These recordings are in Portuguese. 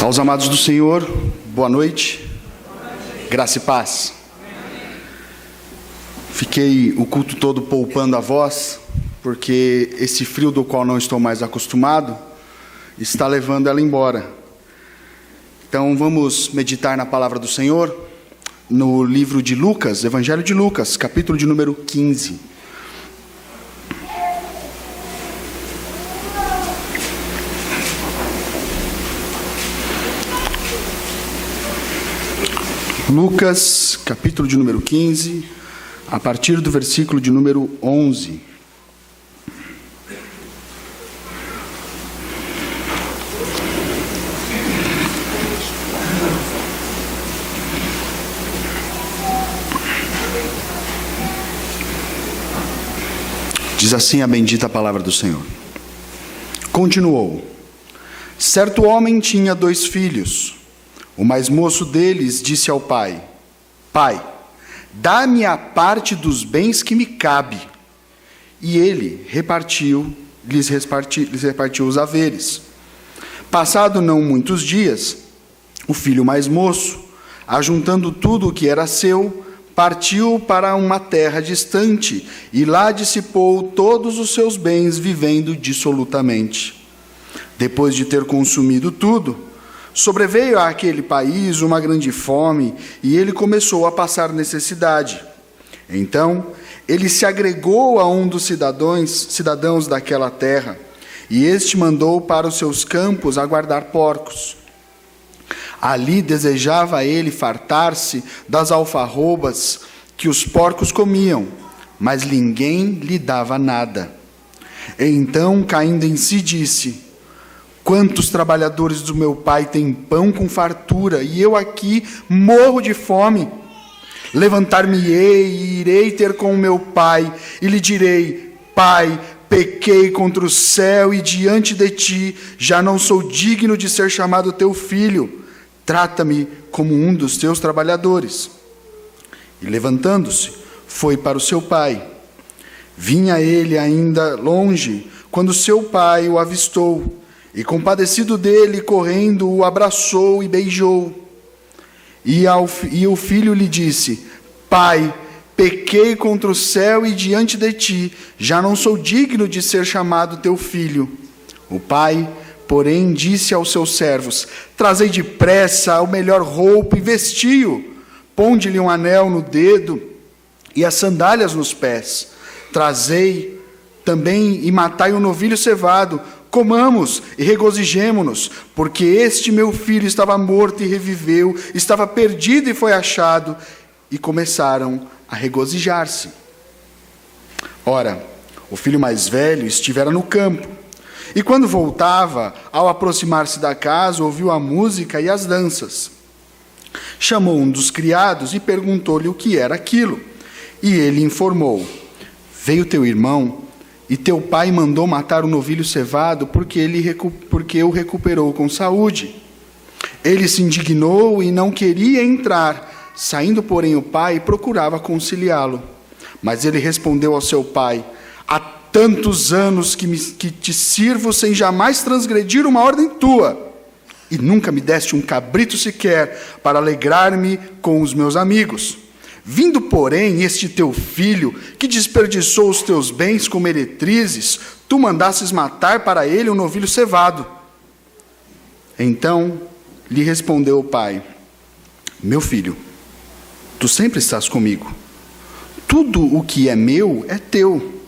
Aos amados do Senhor, boa noite, graça e paz. Fiquei o culto todo poupando a voz, porque esse frio do qual não estou mais acostumado está levando ela embora. Então vamos meditar na palavra do Senhor, no livro de Lucas, Evangelho de Lucas, capítulo de número 15. Lucas, capítulo de número 15, a partir do versículo de número 11. Diz assim a bendita palavra do Senhor. Continuou: certo homem tinha 2 filhos. O mais moço deles disse ao pai: Pai, dá-me a parte dos bens que me cabe. E ele lhes repartiu os haveres. Passado não muitos dias, o filho mais moço, ajuntando tudo o que era seu, partiu para uma terra distante e lá dissipou todos os seus bens, vivendo dissolutamente. Depois de ter consumido tudo, sobreveio àquele país uma grande fome, e ele começou a passar necessidade. Então, ele se agregou a um dos cidadãos daquela terra, e este mandou para os seus campos a guardar porcos. Ali desejava ele fartar-se das alfarrobas que os porcos comiam, mas ninguém lhe dava nada. Então, caindo em si, disse: quantos trabalhadores do meu pai têm pão com fartura, e eu aqui morro de fome? Levantar-me-ei e irei ter com o meu pai, e lhe direi: Pai, pequei contra o céu e diante de ti, já não sou digno de ser chamado teu filho. Trata-me como um dos teus trabalhadores. E levantando-se, foi para o seu pai. Vinha ele ainda longe, quando seu pai o avistou, e compadecido dele, correndo, o abraçou e beijou. E o filho lhe disse: Pai, pequei contra o céu e diante de ti, já não sou digno de ser chamado teu filho. O pai, porém, disse aos seus servos: trazei depressa a melhor roupa e vestiu. Ponde-lhe um anel no dedo e as sandálias nos pés. Trazei também e matai um novilho cevado. Comamos e regozijemo-nos, porque este meu filho estava morto e reviveu, estava perdido e foi achado. E começaram a regozijar-se. Ora, o filho mais velho estivera no campo, e quando voltava, ao aproximar-se da casa, ouviu a música e as danças. Chamou um dos criados e perguntou-lhe o que era aquilo. E ele informou: veio teu irmão, e teu pai mandou matar o novilho cevado, porque o recuperou com saúde. Ele se indignou e não queria entrar. Saindo, porém, o pai procurava conciliá-lo. Mas ele respondeu ao seu pai: há tantos anos que te sirvo sem jamais transgredir uma ordem tua, e nunca me deste um cabrito sequer para alegrar-me com os meus amigos. Vindo, porém, este teu filho, que desperdiçou os teus bens com meretrizes, tu mandasses matar para ele um novilho cevado. Então lhe respondeu o pai: meu filho, tu sempre estás comigo. Tudo o que é meu é teu.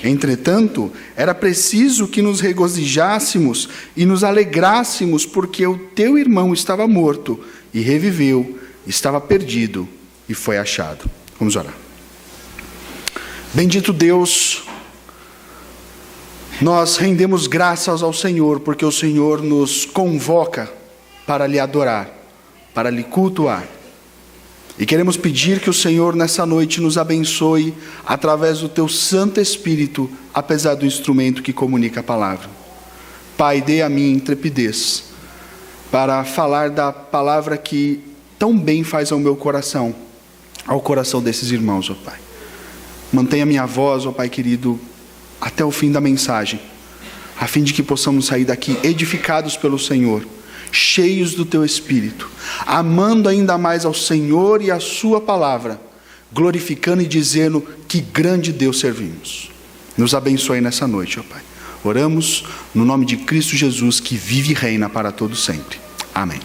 Entretanto, era preciso que nos regozijássemos e nos alegrássemos, porque o teu irmão estava morto e reviveu, estava perdido e foi achado. Vamos orar. Bendito Deus, nós rendemos graças ao Senhor, porque o Senhor nos convoca para lhe adorar, para lhe cultuar. E queremos pedir que o Senhor nessa noite nos abençoe através do teu Santo Espírito, apesar do instrumento que comunica a palavra. Pai, dê a mim intrepidez para falar da palavra que tão bem faz ao meu coração, ao coração desses irmãos, ó Pai. Mantenha minha voz, ó Pai querido, até o fim da mensagem, a fim de que possamos sair daqui edificados pelo Senhor cheios do teu Espírito, amando ainda mais ao Senhor e a sua palavra, glorificando e dizendo que grande Deus servimos. Nos abençoe nessa noite, ó Pai. Oramos no nome de Cristo Jesus, que vive e reina para todo sempre. Amém.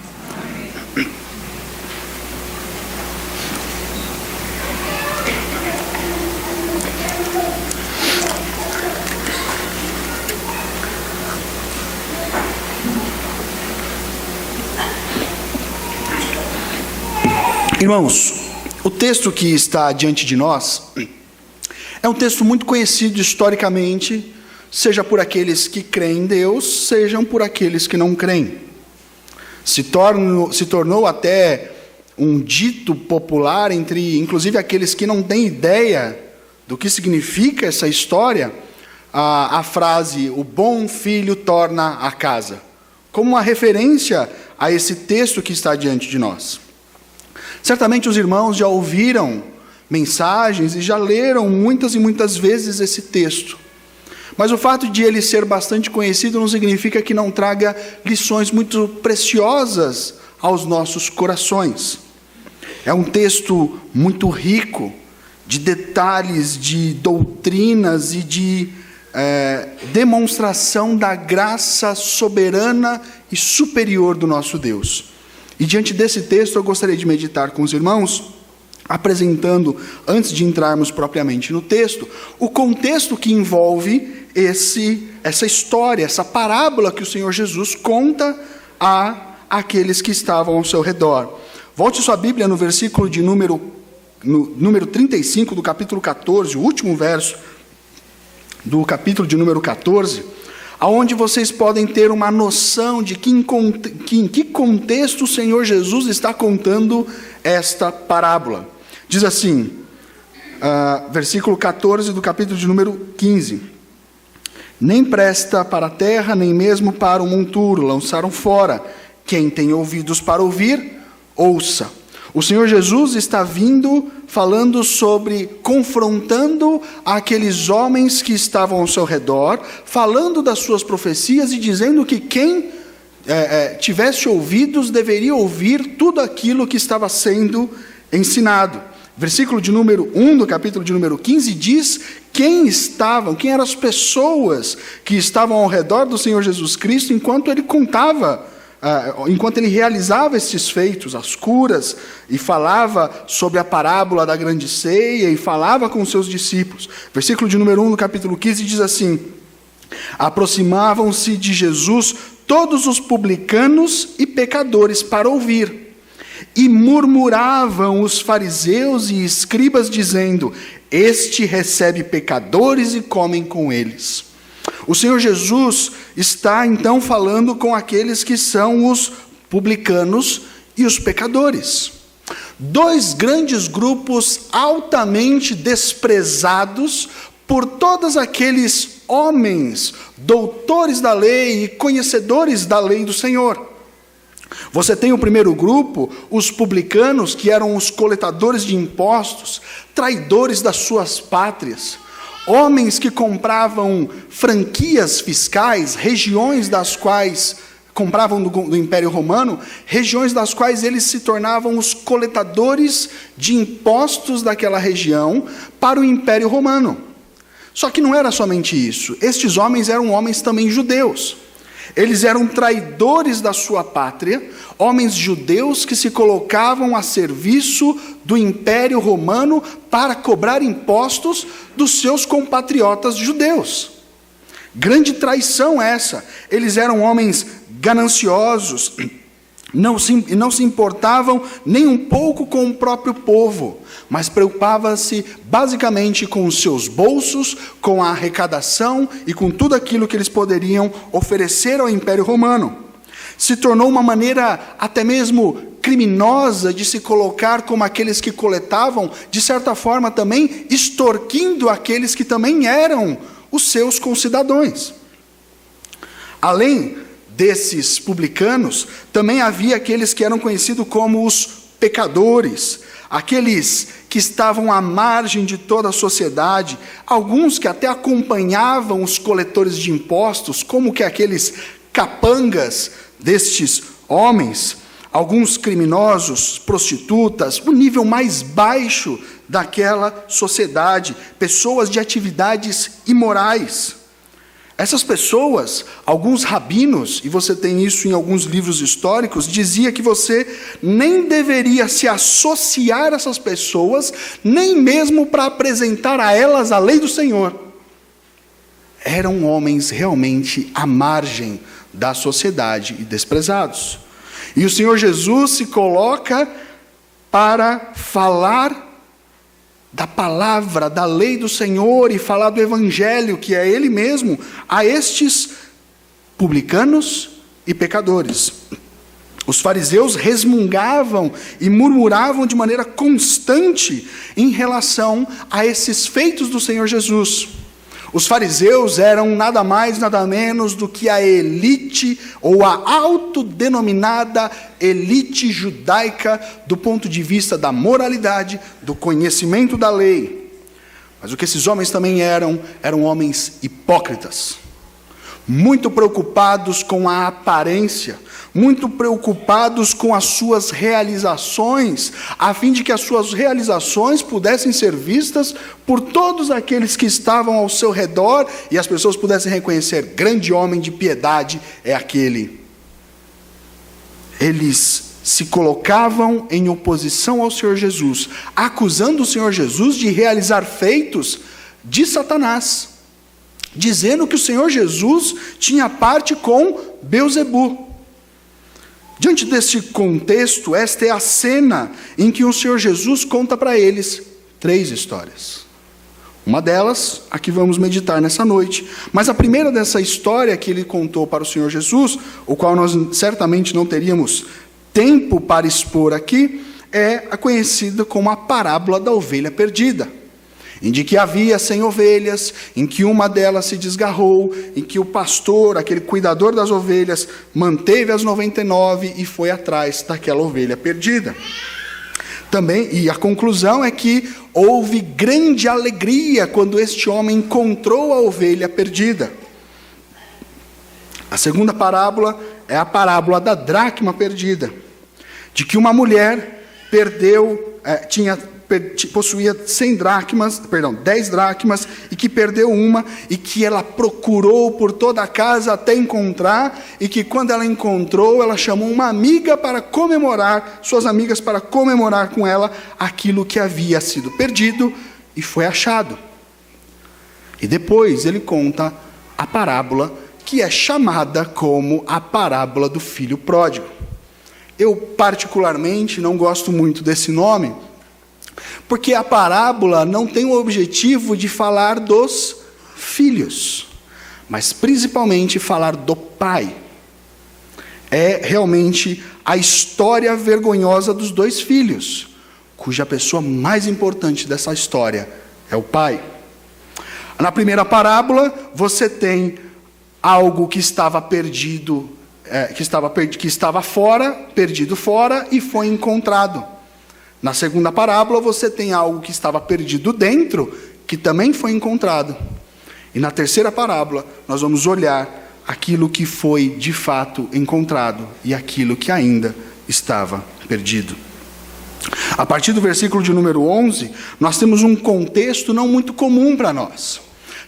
Irmãos, o texto que está diante de nós é um texto muito conhecido historicamente, seja por aqueles que creem em Deus, sejam por aqueles que não creem. Se tornou até um dito popular entre, inclusive, aqueles que não têm ideia do que significa essa história, a frase, o bom filho torna a casa, como uma referência a esse texto que está diante de nós. Certamente os irmãos já ouviram mensagens e já leram muitas e muitas vezes esse texto. Mas o fato de ele ser bastante conhecido não significa que não traga lições muito preciosas aos nossos corações. É um texto muito rico de detalhes, de doutrinas e de demonstração da graça soberana e superior do nosso Deus. E diante desse texto eu gostaria de meditar com os irmãos, apresentando, antes de entrarmos propriamente no texto, o contexto que envolve essa história, essa parábola que o Senhor Jesus conta àqueles que estavam ao seu redor. Volte sua Bíblia no versículo de número 35 do capítulo 14, o último verso do capítulo de número 14, aonde vocês podem ter uma noção de em que contexto o Senhor Jesus está contando esta parábola. Diz assim, versículo 14 do capítulo de número 15. Nem presta para a terra, nem mesmo para o monturo, lançaram fora. Quem tem ouvidos para ouvir, ouça. O Senhor Jesus está vindo, falando sobre, confrontando aqueles homens que estavam ao seu redor, falando das suas profecias e dizendo que quem tivesse ouvidos deveria ouvir tudo aquilo que estava sendo ensinado. Versículo de número 1 do capítulo de número 15 diz quem eram as pessoas que estavam ao redor do Senhor Jesus Cristo enquanto ele contava, enquanto ele realizava estes feitos, as curas, e falava sobre a parábola da grande ceia, e falava com os seus discípulos. Versículo de número 1 do capítulo 15 diz assim: aproximavam-se de Jesus todos os publicanos e pecadores para ouvir, e murmuravam os fariseus e escribas, dizendo: este recebe pecadores e comem com eles. O Senhor Jesus está então falando com aqueles que são os publicanos e os pecadores. Dois grandes grupos altamente desprezados por todos aqueles homens, doutores da lei e conhecedores da lei do Senhor. Você tem o primeiro grupo, os publicanos, que eram os coletadores de impostos, traidores das suas pátrias, homens que compravam franquias fiscais, regiões das quais compravam do Império Romano, regiões das quais eles se tornavam os coletadores de impostos daquela região para o Império Romano. Só que não era somente isso. Estes homens eram homens também judeus. Eles eram traidores da sua pátria, homens judeus que se colocavam a serviço do Império Romano para cobrar impostos dos seus compatriotas judeus. Grande traição essa. Eles eram homens gananciosos, não se importavam nem um pouco com o próprio povo, mas preocupavam-se basicamente com os seus bolsos, com a arrecadação e com tudo aquilo que eles poderiam oferecer ao Império Romano. Se tornou uma maneira até mesmo criminosa de se colocar como aqueles que coletavam, de certa forma também extorquindo aqueles que também eram os seus concidadãos. Além desses publicanos, também havia aqueles que eram conhecidos como os pecadores, aqueles que estavam à margem de toda a sociedade, alguns que até acompanhavam os coletores de impostos, como que aqueles capangas destes homens, alguns criminosos, prostitutas, o nível mais baixo daquela sociedade, pessoas de atividades imorais. Essas pessoas, alguns rabinos, e você tem isso em alguns livros históricos, dizia que você nem deveria se associar a essas pessoas, nem mesmo para apresentar a elas a lei do Senhor. Eram homens realmente à margem da sociedade e desprezados. E o Senhor Jesus se coloca para falar da palavra, da lei do Senhor e falar do evangelho, que é Ele mesmo, a estes publicanos e pecadores. Os fariseus resmungavam e murmuravam de maneira constante em relação a esses feitos do Senhor Jesus. Os fariseus eram nada mais, nada menos do que a elite, ou a autodenominada elite judaica, do ponto de vista da moralidade, do conhecimento da lei. Mas o que esses homens também eram homens hipócritas, muito preocupados com a aparência, muito preocupados com as suas realizações, a fim de que as suas realizações pudessem ser vistas por todos aqueles que estavam ao seu redor, e as pessoas pudessem reconhecer: grande homem de piedade é aquele. Eles se colocavam em oposição ao Senhor Jesus, acusando o Senhor Jesus de realizar feitos de Satanás, dizendo que o Senhor Jesus tinha parte com Belzebu. Diante deste contexto, esta é a cena em que o Senhor Jesus conta para eles 3 histórias. Uma delas, a que vamos meditar nessa noite. Mas a primeira dessa história que ele contou para o Senhor Jesus, o qual nós certamente não teríamos tempo para expor aqui, é a conhecida como a parábola da ovelha perdida. Em que havia 100 ovelhas, em que uma delas se desgarrou, em que o pastor, aquele cuidador das ovelhas, manteve as 99 e foi atrás daquela ovelha perdida. Também, e a conclusão é que houve grande alegria quando este homem encontrou a ovelha perdida. A segunda parábola é a parábola da dracma perdida, de que uma mulher possuía 10 dracmas, e que perdeu uma, e que ela procurou por toda a casa até encontrar, e que quando ela encontrou, ela chamou uma amiga para comemorar, suas amigas para comemorar com ela aquilo que havia sido perdido e foi achado. E depois ele conta a parábola que é chamada como a parábola do filho pródigo. Eu particularmente não gosto muito desse nome, porque a parábola não tem o objetivo de falar dos filhos, mas principalmente falar do pai. É realmente a história vergonhosa dos 2 filhos, cuja pessoa mais importante dessa história é o pai. Na primeira parábola, você tem algo que estava perdido, que estava fora, perdido fora e foi encontrado. Na segunda parábola, você tem algo que estava perdido dentro, que também foi encontrado. E na terceira parábola, nós vamos olhar aquilo que foi de fato encontrado e aquilo que ainda estava perdido. A partir do versículo de número 11, nós temos um contexto não muito comum para nós.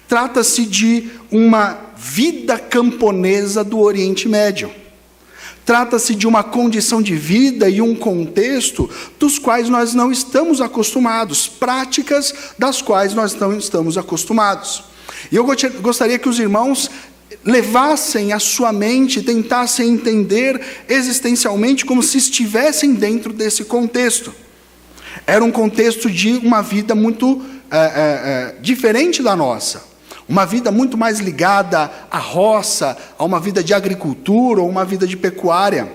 Trata-se de uma vida camponesa do Oriente Médio. Trata-se de uma condição de vida e um contexto dos quais nós não estamos acostumados, práticas das quais nós não estamos acostumados. E eu gostaria que os irmãos levassem a sua mente, tentassem entender existencialmente como se estivessem dentro desse contexto. Era um contexto de uma vida muito diferente da nossa. Uma vida muito mais ligada à roça, a uma vida de agricultura ou uma vida de pecuária.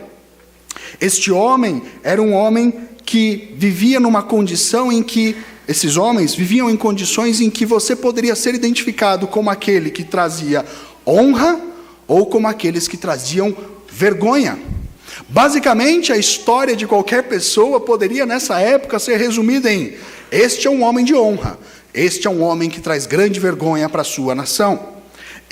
Este homem era um homem que vivia numa condição em que, esses homens viviam em condições em que você poderia ser identificado como aquele que trazia honra ou como aqueles que traziam vergonha. Basicamente, a história de qualquer pessoa poderia nessa época ser resumida em: este é um homem de honra. Este é um homem que traz grande vergonha para a sua nação.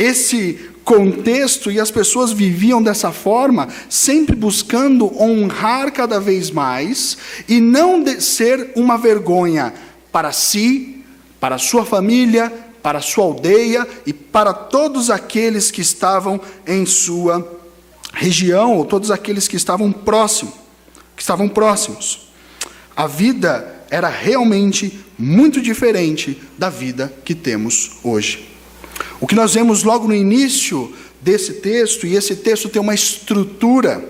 esse contexto, e as pessoas viviam dessa forma, sempre buscando honrar cada vez mais, e não ser uma vergonha para si, para a sua família, para a sua aldeia, e para todos aqueles que estavam em sua região, ou todos aqueles que estavam próximos. A vida era realmente muito diferente da vida que temos hoje. O que nós vemos logo no início desse texto, e esse texto tem uma estrutura,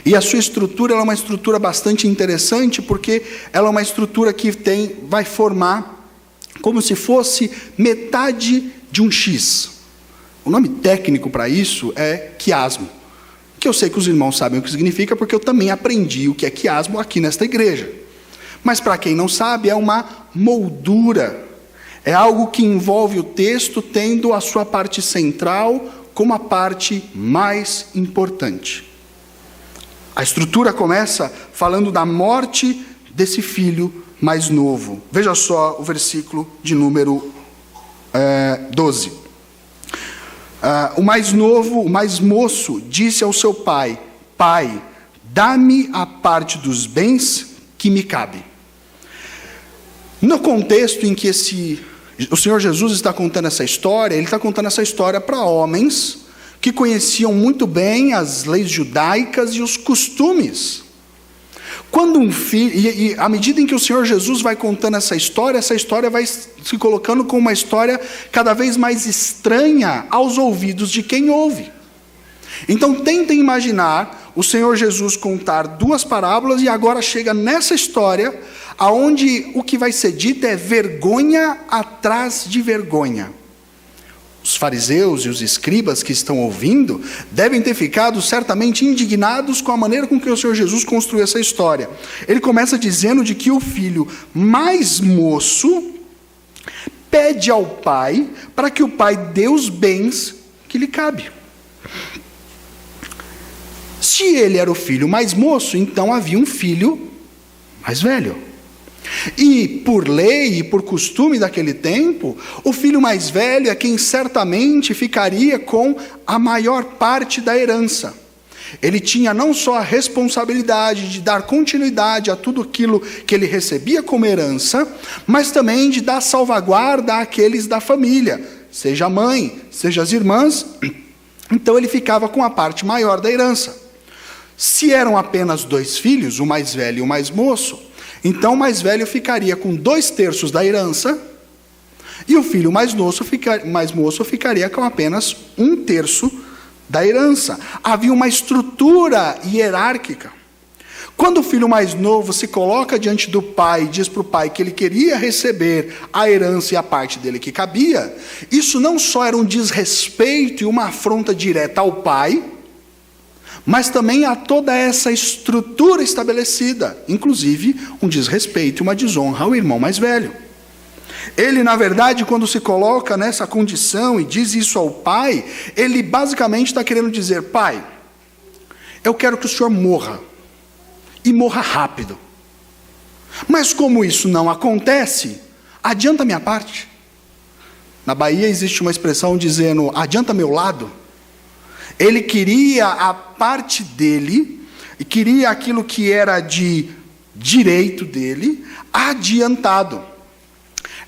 e a sua estrutura ela é uma estrutura bastante interessante, porque ela é uma estrutura que vai formar como se fosse metade de um X. O nome técnico para isso é quiasmo, que eu sei que os irmãos sabem o que significa, porque eu também aprendi o que é quiasmo aqui nesta igreja. Mas para quem não sabe, é uma moldura. É algo que envolve o texto tendo a sua parte central como a parte mais importante. A estrutura começa falando da morte desse filho mais novo. Veja só o versículo de número 12. O mais novo, o mais moço, disse ao seu pai: Pai, dá-me a parte dos bens que me cabe. No contexto em que o Senhor Jesus está contando essa história, ele está contando essa história para homens que conheciam muito bem as leis judaicas e os costumes. Quando um filho, e à medida em que o Senhor Jesus vai contando essa história vai se colocando como uma história cada vez mais estranha aos ouvidos de quem ouve. Então tentem imaginar o Senhor Jesus contar duas parábolas, e agora chega nessa história, aonde o que vai ser dito é vergonha atrás de vergonha. Os fariseus e os escribas que estão ouvindo devem ter ficado certamente indignados com a maneira com que o Senhor Jesus construiu essa história. Ele começa dizendo de que o filho mais moço pede ao pai para que o pai dê os bens que lhe cabe. Se ele era o filho mais moço, então havia um filho mais velho. E por lei e por costume daquele tempo, o filho mais velho é quem certamente ficaria com a maior parte da herança. Ele tinha não só a responsabilidade de dar continuidade a tudo aquilo que ele recebia como herança, mas também de dar salvaguarda àqueles da família, seja a mãe, seja as irmãs. Então ele ficava com a parte maior da herança. Se eram apenas 2 filhos, o mais velho e o mais moço, então o mais velho ficaria com 2/3 da herança, e o filho mais moço ficaria com apenas 1/3 da herança. Havia uma estrutura hierárquica. Quando o filho mais novo se coloca diante do pai e diz para o pai que ele queria receber a herança e a parte dele que cabia, isso não só era um desrespeito e uma afronta direta ao pai, mas também a toda essa estrutura estabelecida, inclusive um desrespeito e uma desonra ao irmão mais velho. Ele, na verdade, quando se coloca nessa condição e diz isso ao pai, ele basicamente está querendo dizer: pai, eu quero que o senhor morra, e morra rápido. Mas como isso não acontece, adianta a minha parte. Na Bahia existe uma expressão dizendo: adianta meu lado. Ele queria a parte dele, e queria aquilo que era de direito dele, adiantado.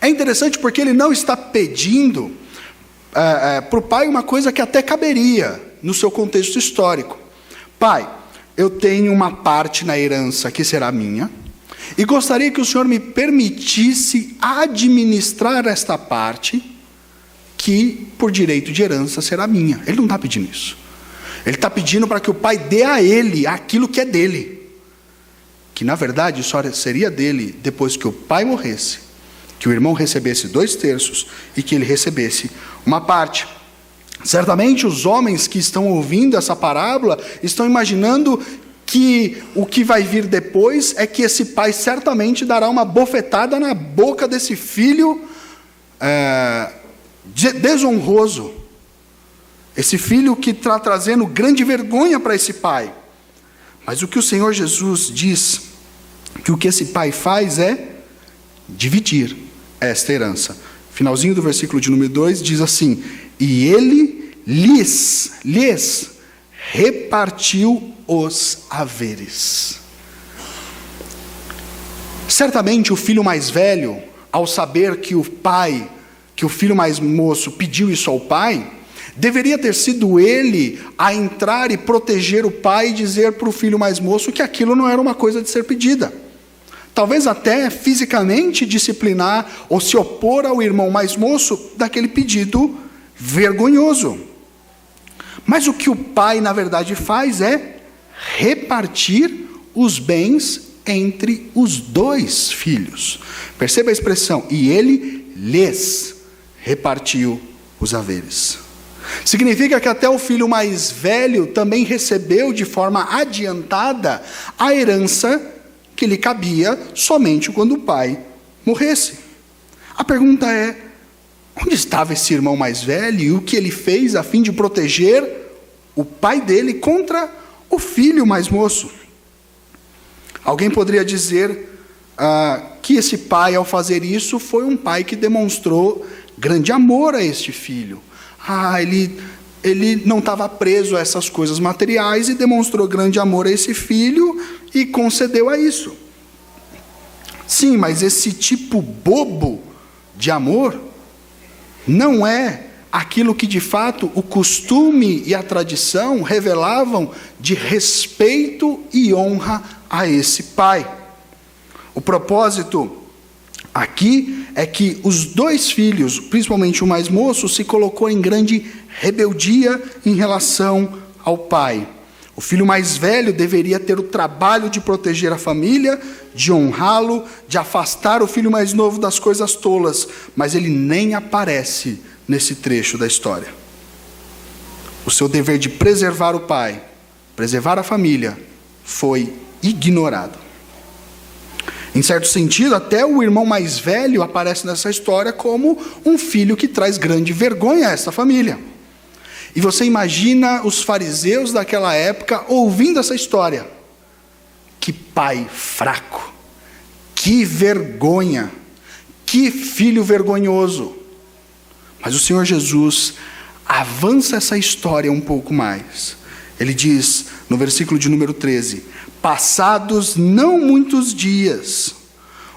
É interessante porque ele não está pedindo para o pai uma coisa que até caberia no seu contexto histórico. Pai, eu tenho uma parte na herança que será minha, e gostaria que o senhor me permitisse administrar esta parte, que por direito de herança será minha. Ele não está pedindo isso. Ele está pedindo para que o pai dê a ele aquilo que é dele, que na verdade só seria dele depois que o pai morresse, que o irmão recebesse 2/3 e que ele recebesse uma parte. Certamente os homens que estão ouvindo essa parábola estão imaginando que o que vai vir depois é que esse pai certamente dará uma bofetada na boca desse filho desonroso. Esse filho que está trazendo grande vergonha para esse pai. Mas o que o Senhor Jesus diz, que o que esse pai faz é dividir esta herança. Finalzinho do versículo de número 2 diz assim: e ele lhes repartiu os haveres. Certamente o filho mais velho, ao saber que o filho mais moço pediu isso ao pai, deveria ter sido ele a entrar e proteger o pai e dizer para o filho mais moço que aquilo não era uma coisa de ser pedida. Talvez até fisicamente disciplinar ou se opor ao irmão mais moço daquele pedido vergonhoso. Mas o que o pai, na verdade, faz é repartir os bens entre os dois filhos. Perceba a expressão, e ele lhes repartiu os haveres. Significa que até o filho mais velho também recebeu de forma adiantada a herança que lhe cabia somente quando o pai morresse. A pergunta é, onde estava esse irmão mais velho e o que ele fez a fim de proteger o pai dele contra o filho mais moço? Alguém poderia dizer que esse pai, ao fazer isso, foi um pai que demonstrou grande amor a este filho. Ele não estava preso a essas coisas materiais e demonstrou grande amor a esse filho e concedeu a isso. Sim, mas esse tipo bobo de amor não é aquilo que de fato o costume e a tradição revelavam de respeito e honra a esse pai. O propósito aqui é que os dois filhos, principalmente o mais moço, se colocou em grande rebeldia em relação ao pai. O filho mais velho deveria ter o trabalho de proteger a família, de honrá-lo, de afastar o filho mais novo das coisas tolas, mas ele nem aparece nesse trecho da história. O seu dever de preservar o pai, preservar a família, foi ignorado. Em certo sentido, até o irmão mais velho aparece nessa história como um filho que traz grande vergonha a essa família. E você imagina os fariseus daquela época ouvindo essa história. Que pai fraco, que vergonha, que filho vergonhoso. Mas o Senhor Jesus avança essa história um pouco mais. Ele diz no versículo de número 13: passados não muitos dias,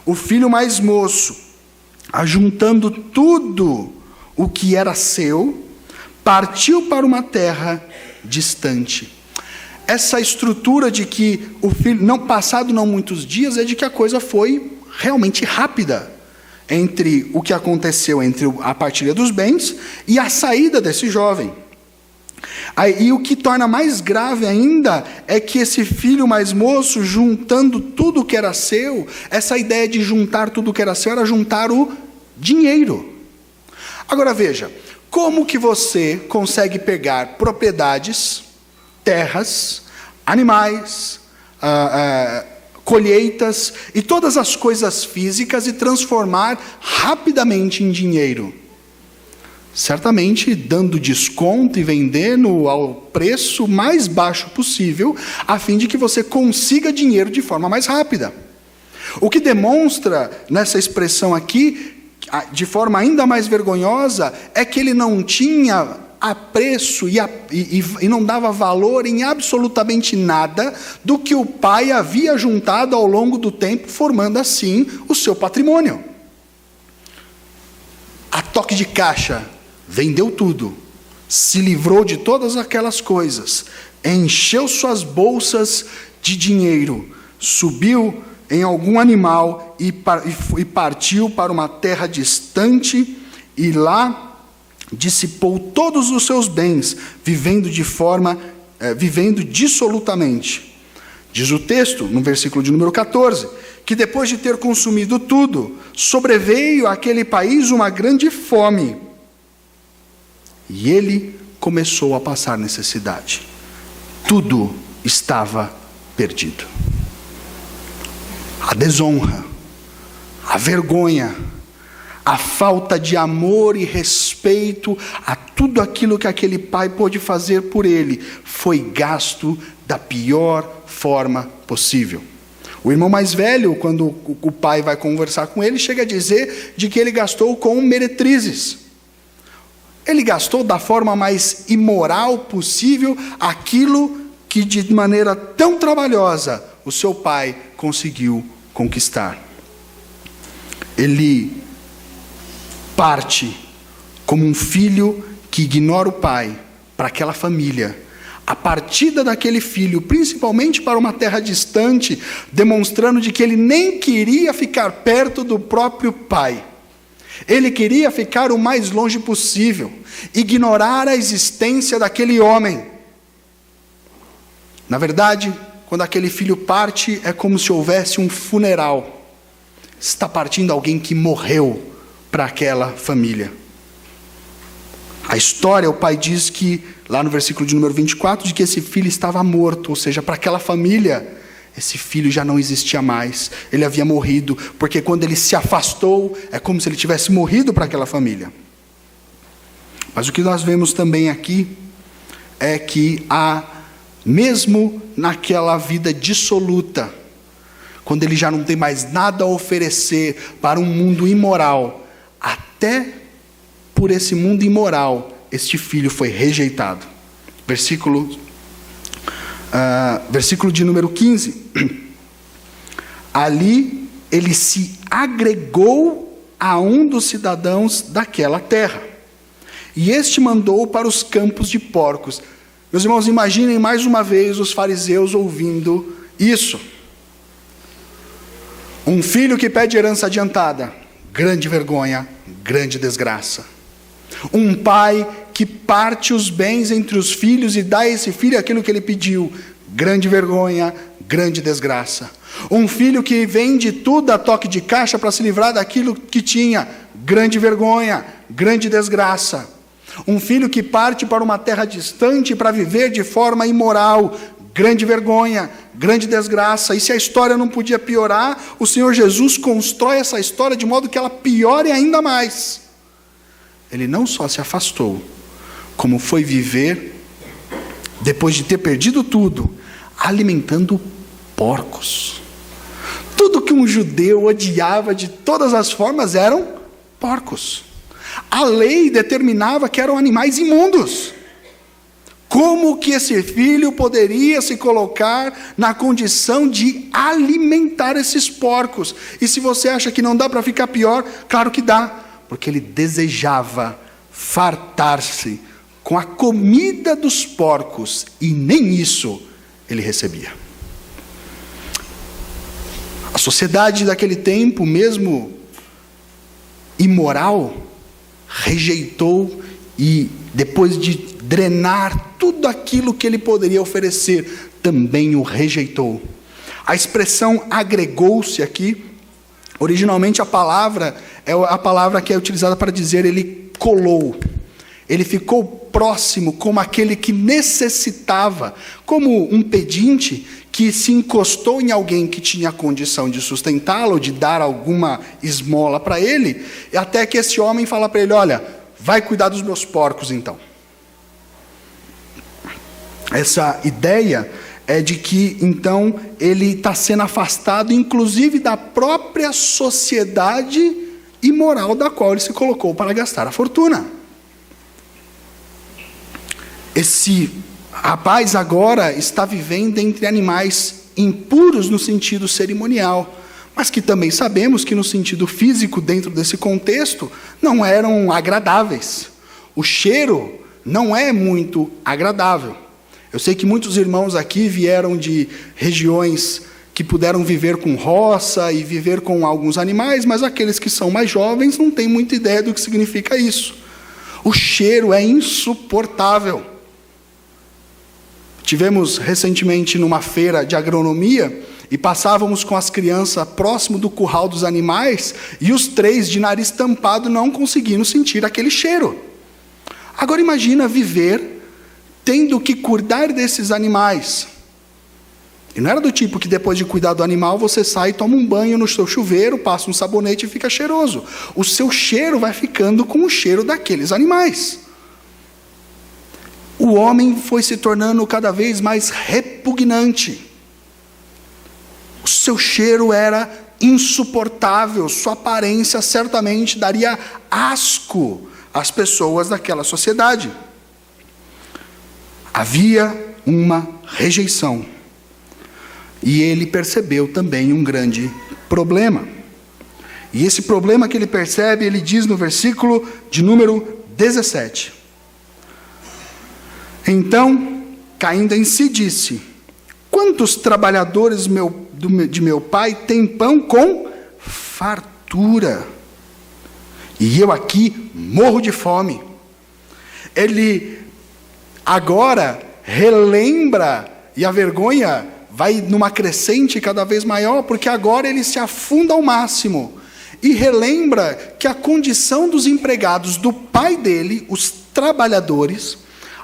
o filho mais moço, ajuntando tudo o que era seu, partiu para uma terra distante. Essa estrutura de que o filho, passado não muitos dias, é de que a coisa foi realmente rápida entre o que aconteceu entre a partilha dos bens e a saída desse jovem. E o que torna mais grave ainda é que esse filho mais moço, juntando tudo que era seu, essa ideia de juntar tudo que era seu era juntar o dinheiro. Agora veja, como que você consegue pegar propriedades, terras, animais, colheitas e todas as coisas físicas e transformar rapidamente em dinheiro? Certamente dando desconto e vendendo ao preço mais baixo possível, a fim de que você consiga dinheiro de forma mais rápida. O que demonstra nessa expressão aqui, de forma ainda mais vergonhosa, é que ele não tinha apreço e não dava valor em absolutamente nada do que o pai havia juntado ao longo do tempo, formando assim o seu patrimônio. A toque de caixa, vendeu tudo, se livrou de todas aquelas coisas, encheu suas bolsas de dinheiro, subiu em algum animal e partiu para uma terra distante e lá dissipou todos os seus bens, vivendo dissolutamente. Diz o texto, no versículo de número 14, que depois de ter consumido tudo, sobreveio àquele país uma grande fome. E ele começou a passar necessidade. Tudo estava perdido. A desonra, a vergonha, a falta de amor e respeito a tudo aquilo que aquele pai pôde fazer por ele, foi gasto da pior forma possível. O irmão mais velho, quando o pai vai conversar com ele, chega a dizer de que ele gastou com meretrizes. Ele gastou da forma mais imoral possível aquilo que de maneira tão trabalhosa o seu pai conseguiu conquistar. Ele parte como um filho que ignora o pai para aquela família. A partida daquele filho, principalmente para uma terra distante, demonstrando de que ele nem queria ficar perto do próprio pai. Ele queria ficar o mais longe possível, ignorar a existência daquele homem. Na verdade, quando aquele filho parte, é como se houvesse um funeral. Está partindo alguém que morreu para aquela família. A história, o pai diz que, lá no versículo de número 24, de que esse filho estava morto, ou seja, para aquela família, esse filho já não existia mais, ele havia morrido, porque quando ele se afastou, é como se ele tivesse morrido para aquela família. Mas o que nós vemos também aqui, é que mesmo naquela vida dissoluta, quando ele já não tem mais nada a oferecer para um mundo imoral, até por esse mundo imoral, este filho foi rejeitado. Versículo de número 15. Ali ele se agregou a um dos cidadãos daquela terra, e este mandou para os campos de porcos. Meus irmãos, imaginem mais uma vez os fariseus ouvindo isso. Um filho que pede herança adiantada, grande vergonha, grande desgraça. Um pai que parte os bens entre os filhos e dá a esse filho aquilo que ele pediu, grande vergonha, grande desgraça. Um filho que vende tudo a toque de caixa para se livrar daquilo que tinha, grande vergonha, grande desgraça. Um filho que parte para uma terra distante para viver de forma imoral, grande vergonha, grande desgraça. E se a história não podia piorar, o Senhor Jesus constrói essa história de modo que ela piore ainda mais. Ele não só se afastou, como foi viver, depois de ter perdido tudo, alimentando porcos. Tudo que um judeu odiava de todas as formas eram porcos. A lei determinava que eram animais imundos. Como que esse filho poderia se colocar na condição de alimentar esses porcos? E se você acha que não dá para ficar pior, claro que dá. Porque ele desejava fartar-se com a comida dos porcos, e nem isso ele recebia. A sociedade daquele tempo, mesmo imoral, rejeitou, e depois de drenar tudo aquilo que ele poderia oferecer, também o rejeitou. A expressão agregou-se aqui, originalmente a palavra é a palavra que é utilizada para dizer ele colou. Ele ficou próximo como aquele que necessitava, como um pedinte que se encostou em alguém que tinha condição de sustentá-lo, de dar alguma esmola para ele, até que esse homem fala para ele: olha, vai cuidar dos meus porcos então. Essa ideia é de que, então, ele está sendo afastado, inclusive, da própria sociedade imoral da qual ele se colocou para gastar a fortuna. Esse rapaz agora está vivendo entre animais impuros no sentido cerimonial, mas que também sabemos que no sentido físico, dentro desse contexto, não eram agradáveis. O cheiro não é muito agradável. Eu sei que muitos irmãos aqui vieram de regiões que puderam viver com roça e viver com alguns animais, mas aqueles que são mais jovens não têm muita ideia do que significa isso. O cheiro é insuportável. Tivemos recentemente numa feira de agronomia e passávamos com as crianças próximo do curral dos animais e os 3 de nariz tampado não conseguindo sentir aquele cheiro. Agora imagina viver tendo que cuidar desses animais. E não era do tipo que depois de cuidar do animal, você sai e toma um banho no seu chuveiro, passa um sabonete e fica cheiroso. O seu cheiro vai ficando com o cheiro daqueles animais. O homem foi se tornando cada vez mais repugnante. O seu cheiro era insuportável, sua aparência certamente daria asco as pessoas daquela sociedade. Havia uma rejeição. E ele percebeu também um grande problema. E esse problema que ele percebe, ele diz no versículo de número 17. Então, caindo em si, disse: quantos trabalhadores de meu pai têm pão com fartura, e eu aqui morro de fome. Ele agora relembra, e a vergonha vai numa crescente cada vez maior, porque agora ele se afunda ao máximo, e relembra que a condição dos empregados do pai dele, os trabalhadores,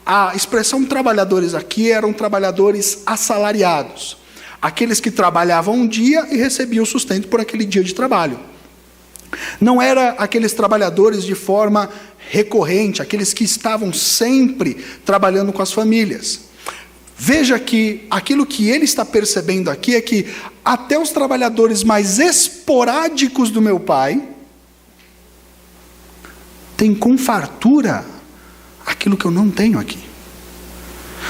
a expressão trabalhadores aqui eram trabalhadores assalariados, aqueles que trabalhavam um dia e recebiam sustento por aquele dia de trabalho. Não era aqueles trabalhadores de forma recorrente, aqueles que estavam sempre trabalhando com as famílias. Veja que aquilo que ele está percebendo aqui é que até os trabalhadores mais esporádicos do meu pai têm com fartura aquilo que eu não tenho aqui.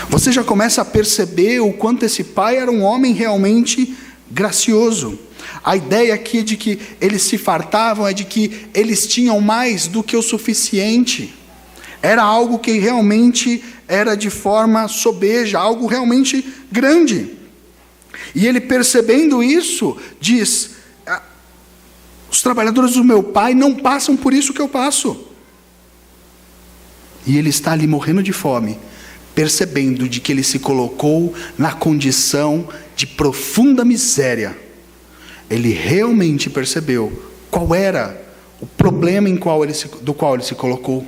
Você já começa a perceber o quanto esse pai era um homem realmente gracioso. A ideia aqui é de que eles se fartavam, é de que eles tinham mais do que o suficiente. Era algo que realmente era de forma sobeja, algo realmente grande. E ele, percebendo isso, diz: os trabalhadores do meu pai não passam por isso que eu passo. E ele está ali morrendo de fome, percebendo de que ele se colocou na condição de profunda miséria. Ele realmente percebeu qual era o problema do qual ele se colocou.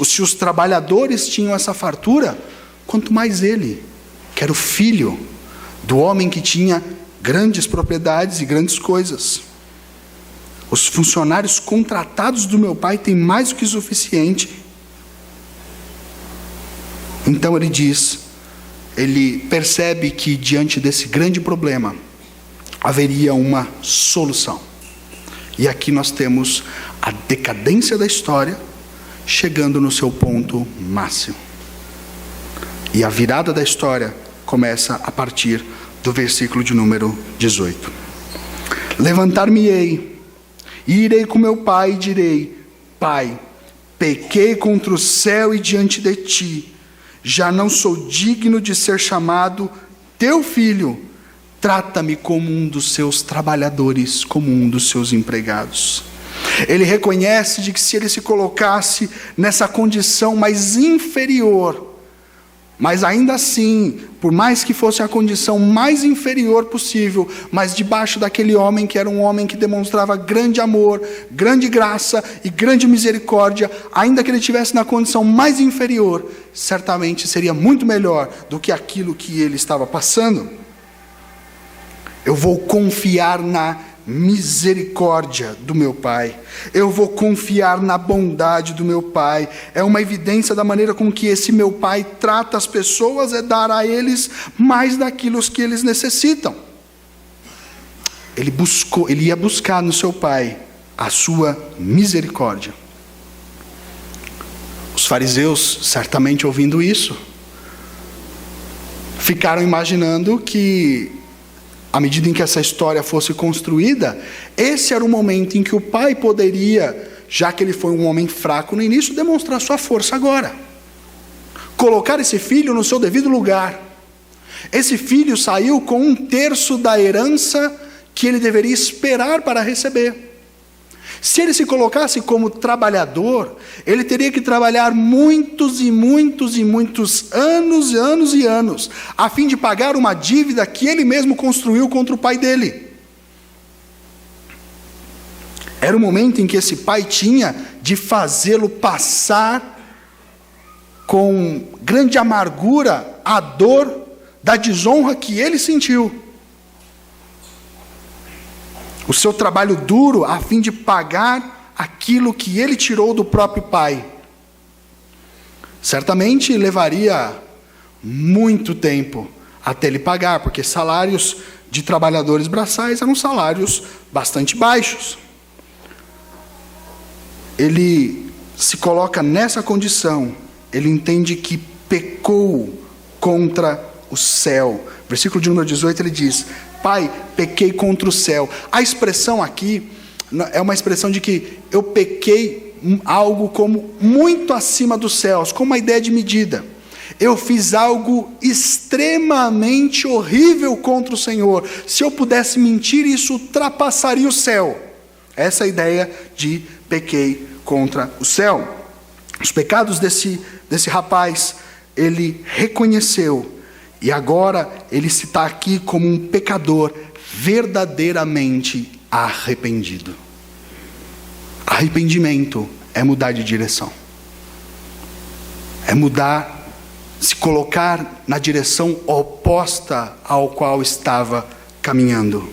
Se os trabalhadores tinham essa fartura, quanto mais ele, que era o filho do homem que tinha grandes propriedades e grandes coisas. Os funcionários contratados do meu pai têm mais do que o suficiente. Então ele percebe que diante desse grande problema haveria uma solução. E aqui nós temos a decadência da história chegando no seu ponto máximo. E a virada da história começa a partir do versículo de número 18. Levantar-me-ei, e irei com meu pai e direi: Pai, pequei contra o céu e diante de ti, já não sou digno de ser chamado teu filho. Trata-me como um dos seus trabalhadores, como um dos seus empregados. Ele reconhece de que se ele se colocasse nessa condição mais inferior, mas ainda assim, por mais que fosse a condição mais inferior possível, mas debaixo daquele homem que era um homem que demonstrava grande amor, grande graça e grande misericórdia, ainda que ele estivesse na condição mais inferior, certamente seria muito melhor do que aquilo que ele estava passando. Eu vou confiar na misericórdia do meu pai. Eu vou confiar na bondade do meu pai. É uma evidência da maneira com que esse meu pai trata as pessoas, é dar a eles mais daquilo que eles necessitam. Ele ia buscar no seu pai a sua misericórdia. Os fariseus, certamente ouvindo isso, ficaram imaginando que, à medida em que essa história fosse construída, esse era o momento em que o pai poderia, já que ele foi um homem fraco no início, demonstrar sua força agora. Colocar esse filho no seu devido lugar. Esse filho saiu com 1/3 da herança que ele deveria esperar para receber. Se ele se colocasse como trabalhador, ele teria que trabalhar muitos e muitos e muitos anos, anos e anos, a fim de pagar uma dívida que ele mesmo construiu contra o pai dele. Era o momento em que esse pai tinha de fazê-lo passar com grande amargura a dor da desonra que ele sentiu. O seu trabalho duro a fim de pagar aquilo que ele tirou do próprio pai. Certamente levaria muito tempo até ele pagar, porque salários de trabalhadores braçais eram salários bastante baixos. Ele se coloca nessa condição, ele entende que pecou contra o céu. Versículo de 1 a 18 ele diz: Pai, pequei contra o céu. A expressão aqui é uma expressão de que eu pequei algo como muito acima dos céus, com uma ideia de medida. Eu fiz algo extremamente horrível contra o Senhor. Se eu pudesse mentir, isso ultrapassaria o céu. Essa é a ideia de pequei contra o céu. Os pecados desse rapaz, ele reconheceu. E agora ele se está aqui como um pecador verdadeiramente arrependido. Arrependimento é mudar de direção. É mudar, se colocar na direção oposta ao qual estava caminhando.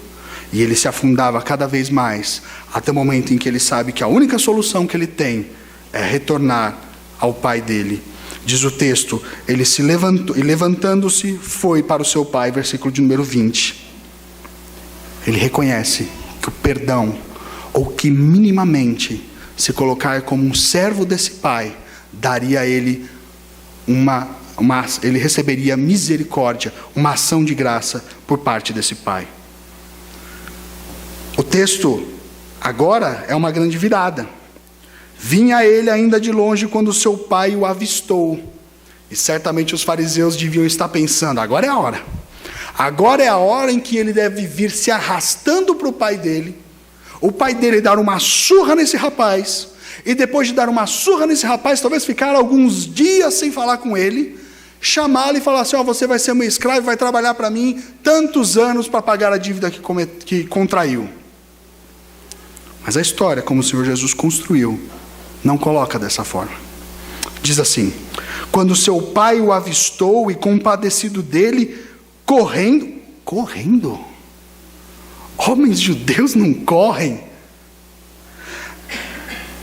E ele se afundava cada vez mais, até o momento em que ele sabe que a única solução que ele tem é retornar ao pai dele. Diz o texto, ele se levantou, e levantando-se, foi para o seu pai, versículo de número 20. Ele reconhece que o perdão, ou que minimamente se colocar como um servo desse pai, daria a ele ele receberia misericórdia, uma ação de graça por parte desse pai. O texto agora é uma grande virada. Vinha ele ainda de longe quando seu pai o avistou. E certamente os fariseus deviam estar pensando: agora é a hora. Agora é a hora em que ele deve vir se arrastando para o pai dele. O pai dele dar uma surra nesse rapaz. E depois de dar uma surra nesse rapaz, talvez ficar alguns dias sem falar com ele, chamá-lo e falar assim: você vai ser meu escravo, vai trabalhar para mim tantos anos para pagar a dívida que contraiu. Mas a história, como o Senhor Jesus construiu, não coloca dessa forma. Diz assim: quando seu pai o avistou e compadecido dele, correndo. Homens judeus não correm.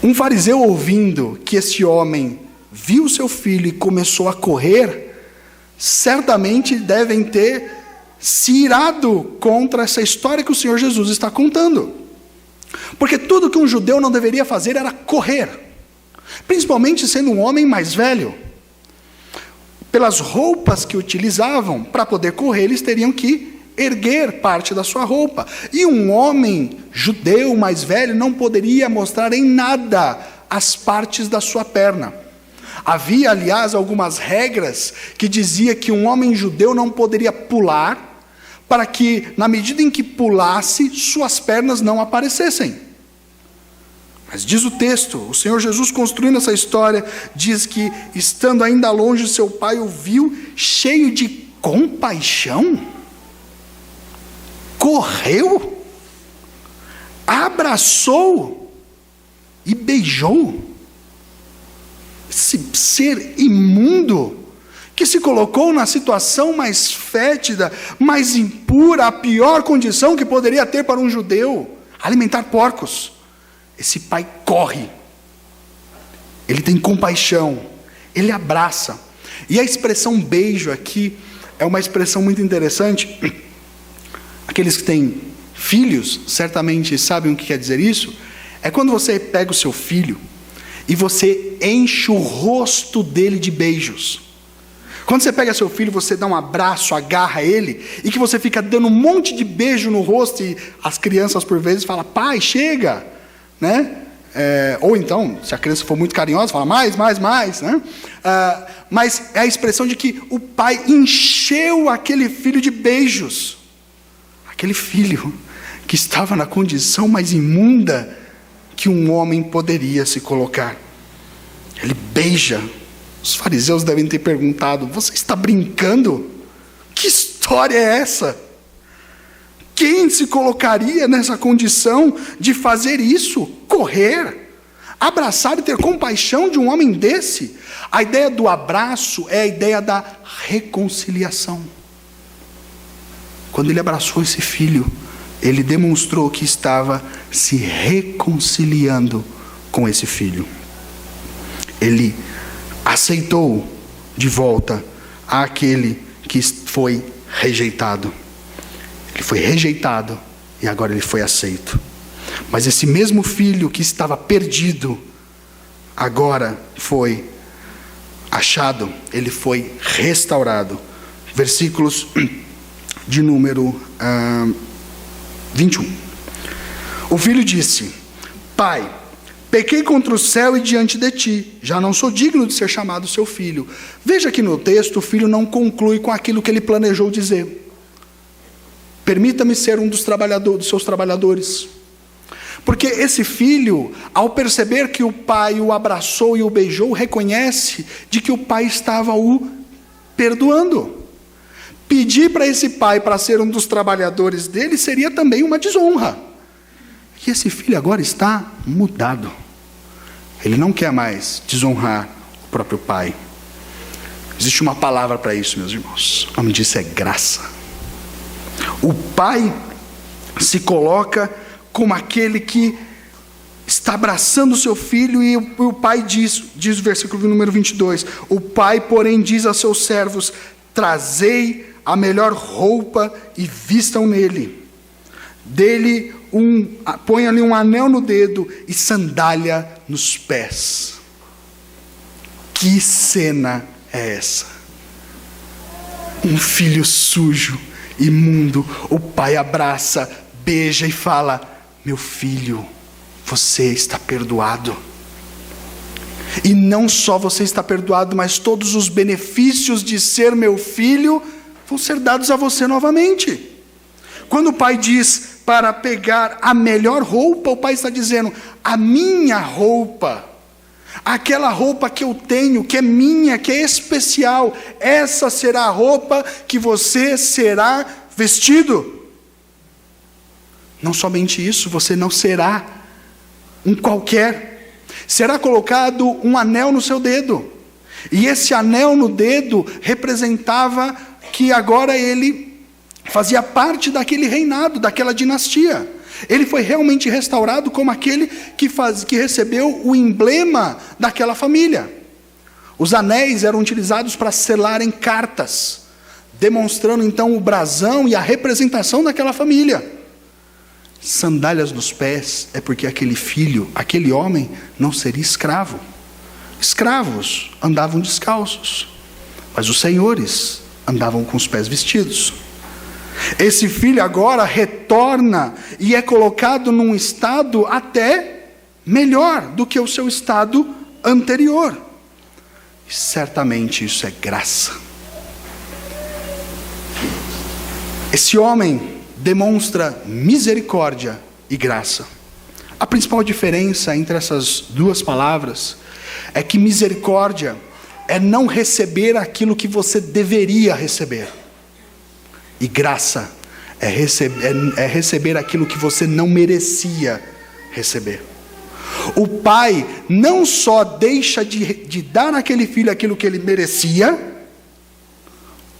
Um fariseu, ouvindo que esse homem viu seu filho e começou a correr, certamente devem ter se irado contra essa história que o Senhor Jesus está contando. Porque tudo que um judeu não deveria fazer era correr, principalmente sendo um homem mais velho. Pelas roupas que utilizavam, para poder correr, eles teriam que erguer parte da sua roupa. E um homem judeu mais velho não poderia mostrar em nada as partes da sua perna. Havia, aliás, algumas regras que dizia que um homem judeu não poderia pular, para que, na medida em que pulasse, suas pernas não aparecessem. Mas diz o texto, o Senhor Jesus, construindo essa história, diz que, estando ainda longe, seu pai o viu cheio de compaixão, correu, abraçou e beijou esse ser imundo que se colocou na situação mais fétida, mais impura, a pior condição que poderia ter para um judeu: alimentar porcos. Esse pai corre, ele tem compaixão, ele abraça. E a expressão beijo aqui é uma expressão muito interessante. Aqueles que têm filhos certamente sabem o que quer dizer isso. É quando você pega o seu filho e você enche o rosto dele de beijos. Quando você pega seu filho, você dá um abraço, agarra ele, e que você fica dando um monte de beijo no rosto, e as crianças por vezes falam: pai, chega, né? Ou então, se a criança for muito carinhosa, fala mais, né? Mas é a expressão de que o pai encheu aquele filho de beijos. Aquele filho que estava na condição mais imunda que um homem poderia se colocar. Ele beija. Os fariseus devem ter perguntado: você está brincando? Que história é essa? Quem se colocaria nessa condição de fazer isso? Correr, abraçar e ter compaixão de um homem desse? A ideia do abraço é a ideia da reconciliação. Quando ele abraçou esse filho, ele demonstrou que estava se reconciliando com esse filho. Ele aceitou de volta aquele que foi rejeitado. Ele foi rejeitado e agora ele foi aceito. Mas esse mesmo filho que estava perdido, agora foi achado, ele foi restaurado. Versículos de número 21. O filho disse: Pai, pequei contra o céu e diante de ti, já não sou digno de ser chamado seu filho. Veja que no texto o filho não conclui com aquilo que ele planejou dizer. Permita-me ser um dos seus trabalhadores. Porque esse filho, ao perceber que o pai o abraçou e o beijou, reconhece de que o pai estava o perdoando. Pedir para esse pai para ser um dos trabalhadores dele seria também uma desonra. E esse filho agora está mudado. Ele não quer mais desonrar o próprio pai. Existe uma palavra para isso, meus irmãos. O nome disso é graça. O pai se coloca como aquele que está abraçando o seu filho, e o pai diz o versículo número 22, o pai, porém, diz a seus servos: trazei a melhor roupa e vistam nele. Ponham-lhe um anel no dedo e sandália nos pés. Que cena é essa? Um filho sujo, imundo, o pai abraça, beija e fala: meu filho, você está perdoado. E não só você está perdoado, mas todos os benefícios de ser meu filho vão ser dados a você novamente. Quando o pai diz para pegar a melhor roupa, o pai está dizendo: a minha roupa, aquela roupa que eu tenho, que é minha, que é especial, essa será a roupa que você será vestido. Não somente isso, você não será um qualquer. Será colocado um anel no seu dedo. E esse anel no dedo representava que agora ele fazia parte daquele reinado, daquela dinastia. Ele foi realmente restaurado como aquele que recebeu o emblema daquela família. Os anéis eram utilizados para selarem cartas, demonstrando então o brasão e a representação daquela família. Sandálias nos pés é porque aquele homem não seria escravo. Escravos andavam descalços, mas os senhores andavam com os pés vestidos. Esse filho agora retorna e é colocado num estado até melhor do que o seu estado anterior. E certamente isso é graça. Esse homem demonstra misericórdia e graça. A principal diferença entre essas duas palavras é que misericórdia é não receber aquilo que você deveria receber. E graça é receber aquilo que você não merecia receber. O pai não só deixa de dar àquele filho aquilo que ele merecia,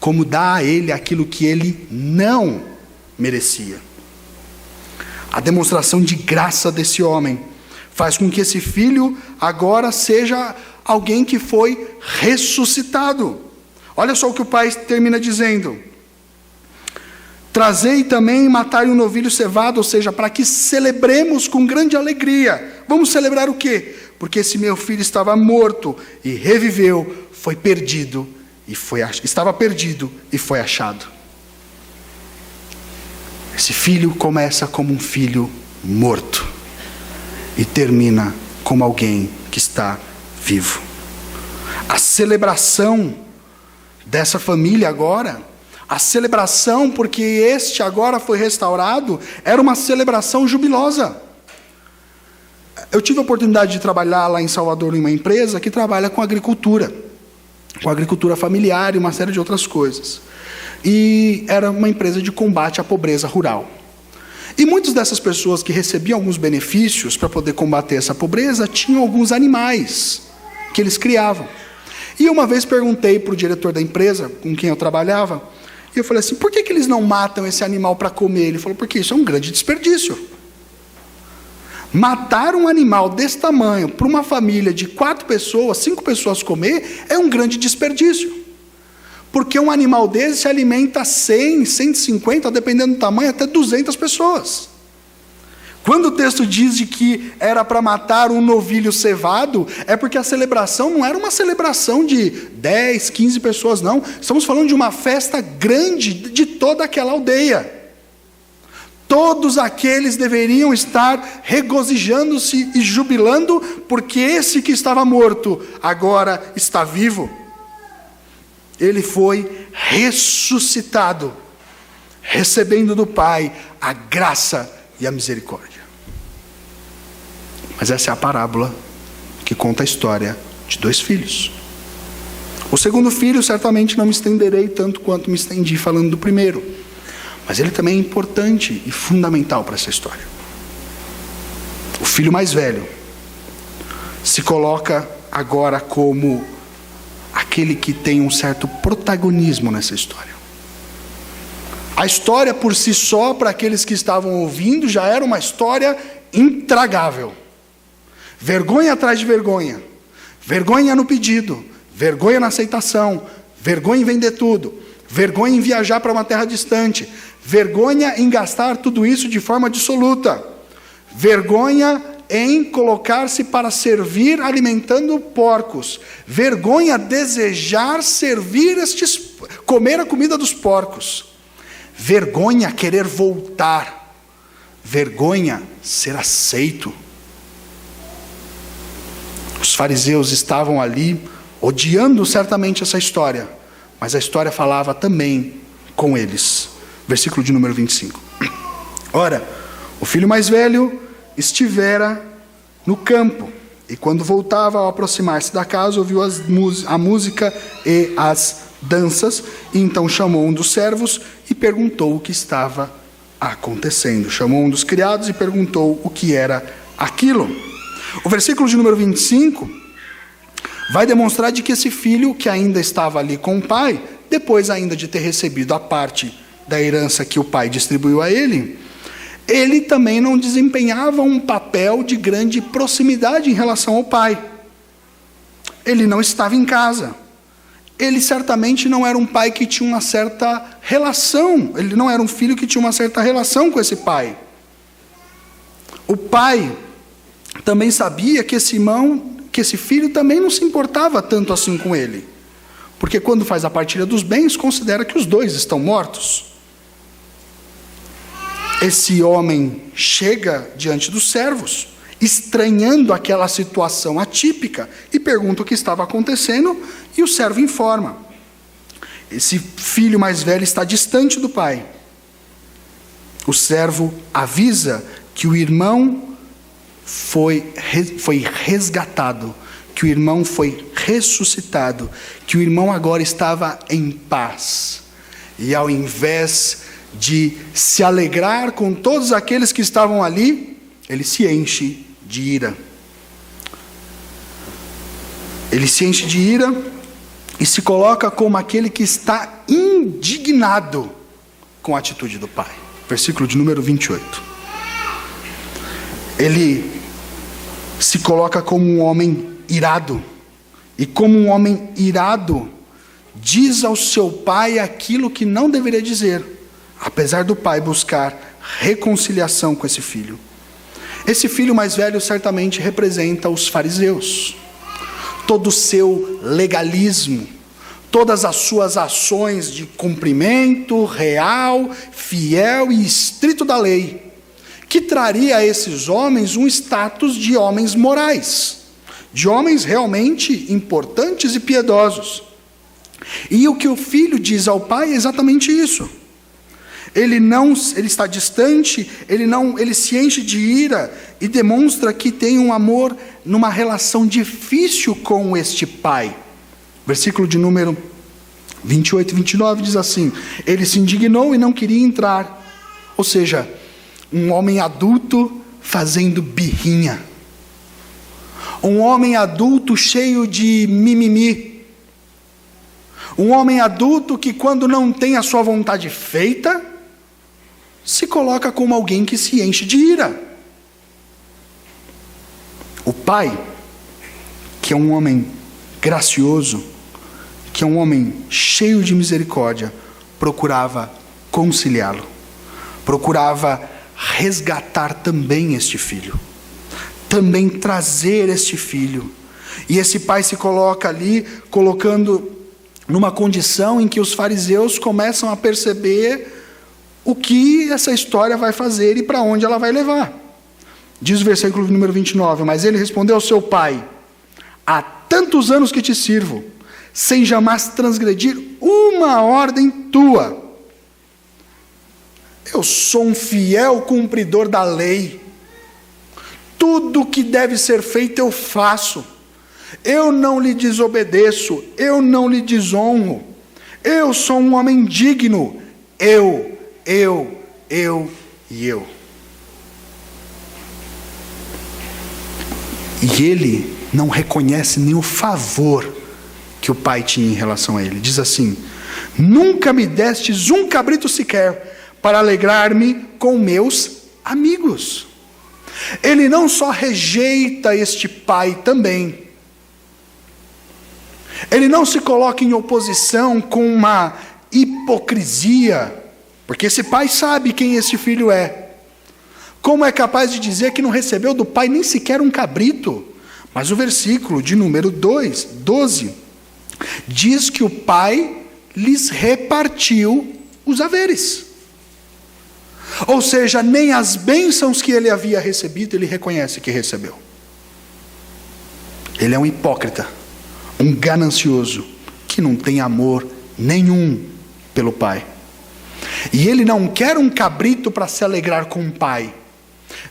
como dá a ele aquilo que ele não merecia. A demonstração de graça desse homem faz com que esse filho agora seja alguém que foi ressuscitado. Olha só o que o pai termina dizendo: trazei também e matai um novilho cevado, ou seja, para que celebremos com grande alegria. Vamos celebrar o quê? Porque esse meu filho estava morto e reviveu, estava perdido e foi achado. Esse filho começa como um filho morto e termina como alguém que está vivo. A celebração dessa família agora, a celebração porque este agora foi restaurado, era uma celebração jubilosa. Eu tive a oportunidade de trabalhar lá em Salvador em uma empresa que trabalha com agricultura familiar e uma série de outras coisas. E era uma empresa de combate à pobreza rural. E muitas dessas pessoas que recebiam alguns benefícios para poder combater essa pobreza, tinham alguns animais que eles criavam. E uma vez perguntei para o diretor da empresa, com quem eu trabalhava, e eu falei assim: por que eles não matam esse animal para comer? Ele falou: porque isso é um grande desperdício. Matar um animal desse tamanho para uma família de 4 pessoas, 5 pessoas comer, é um grande desperdício. Porque um animal desse se alimenta 100, 150, dependendo do tamanho, até 200 pessoas. Quando o texto diz de que era para matar um novilho cevado, é porque a celebração não era uma celebração de 10, 15 pessoas, não. Estamos falando de uma festa grande de toda aquela aldeia. Todos aqueles deveriam estar regozijando-se e jubilando, porque esse que estava morto agora está vivo. Ele foi ressuscitado, recebendo do Pai a graça e a misericórdia. Mas essa é a parábola que conta a história de 2 filhos. O segundo filho, certamente não me estenderei tanto quanto me estendi falando do primeiro, mas ele também é importante e fundamental para essa história. O filho mais velho se coloca agora como aquele que tem um certo protagonismo nessa história. A história por si só, para aqueles que estavam ouvindo, já era uma história intragável. Vergonha atrás de vergonha. Vergonha no pedido, vergonha na aceitação, vergonha em vender tudo, vergonha em viajar para uma terra distante, vergonha em gastar tudo isso de forma dissoluta, vergonha em colocar-se para servir alimentando porcos, vergonha desejar servir comer a comida dos porcos, vergonha querer voltar, vergonha ser aceito. Os fariseus estavam ali odiando certamente essa história, mas a história falava também com eles. Versículo de número 25. Ora, o filho mais velho estivera no campo, e quando voltava, ao aproximar-se da casa, ouviu a música e as danças, e então chamou um dos servos e perguntou o que estava acontecendo. Chamou um dos criados e perguntou o que era aquilo. O versículo de número 25 vai demonstrar de que esse filho, que ainda estava ali com o pai, depois ainda de ter recebido a parte da herança que o pai distribuiu a ele, ele também não desempenhava um papel de grande proximidade em relação ao pai. Ele não estava em casa. Ele certamente não era um pai que tinha uma certa relação, ele não era um filho que tinha uma certa relação com esse pai. O pai também sabia que esse filho também não se importava tanto assim com ele, porque quando faz a partilha dos bens, considera que os dois estão mortos. Esse homem chega diante dos servos, estranhando aquela situação atípica, e pergunta o que estava acontecendo, e o servo informa. Esse filho mais velho está distante do pai. O servo avisa que o irmão foi resgatado, que o irmão foi ressuscitado, que o irmão agora estava em paz. E ao invés de se alegrar com todos aqueles que estavam ali, ele se enche de ira. Ele se enche de ira e se coloca como aquele que está indignado com a atitude do pai. Versículo de número 28. Ele se coloca como um homem irado, e como um homem irado, diz ao seu pai aquilo que não deveria dizer, apesar do pai buscar reconciliação com esse filho. Esse filho mais velho certamente representa os fariseus. Todo o seu legalismo, todas as suas ações de cumprimento real, fiel e estrito da lei, que traria a esses homens um status de homens morais, de homens realmente importantes e piedosos. E o que o filho diz ao pai é exatamente isso. Ele está distante, ele se enche de ira e demonstra que tem um amor numa relação difícil com este pai. Versículo de número 28 e 29 diz assim: ele se indignou e não queria entrar. Ou seja, um homem adulto fazendo birrinha. Um homem adulto cheio de mimimi. Um homem adulto que, quando não tem a sua vontade feita, se coloca como alguém que se enche de ira. O pai, que é um homem gracioso, que é um homem cheio de misericórdia, procurava conciliá-lo, procurava resgatar também este filho, também trazer este filho. E esse pai se coloca ali, colocando numa condição em que os fariseus começam a perceber o que essa história vai fazer e para onde ela vai levar. Diz o versículo número 29, mas ele respondeu ao seu pai: há tantos anos que te sirvo, sem jamais transgredir uma ordem tua. Eu sou um fiel cumpridor da lei. Tudo o que deve ser feito eu faço. Eu não lhe desobedeço, eu não lhe desonro. Eu sou um homem digno. Eu e eu. E ele não reconhece nem o favor que o pai tinha em relação a ele. Diz assim: nunca me destes um cabrito sequer para alegrar-me com meus amigos. Ele não só rejeita este pai também, ele não se coloca em oposição com uma hipocrisia, porque esse pai sabe quem esse filho é. Como é capaz de dizer que não recebeu do pai nem sequer um cabrito? Mas o versículo de número 12, diz que o pai lhes repartiu os haveres. Ou seja, nem as bênçãos que ele havia recebido, ele reconhece que recebeu. Ele é um hipócrita, um ganancioso, que não tem amor nenhum pelo pai. E ele não quer um cabrito para se alegrar com o pai.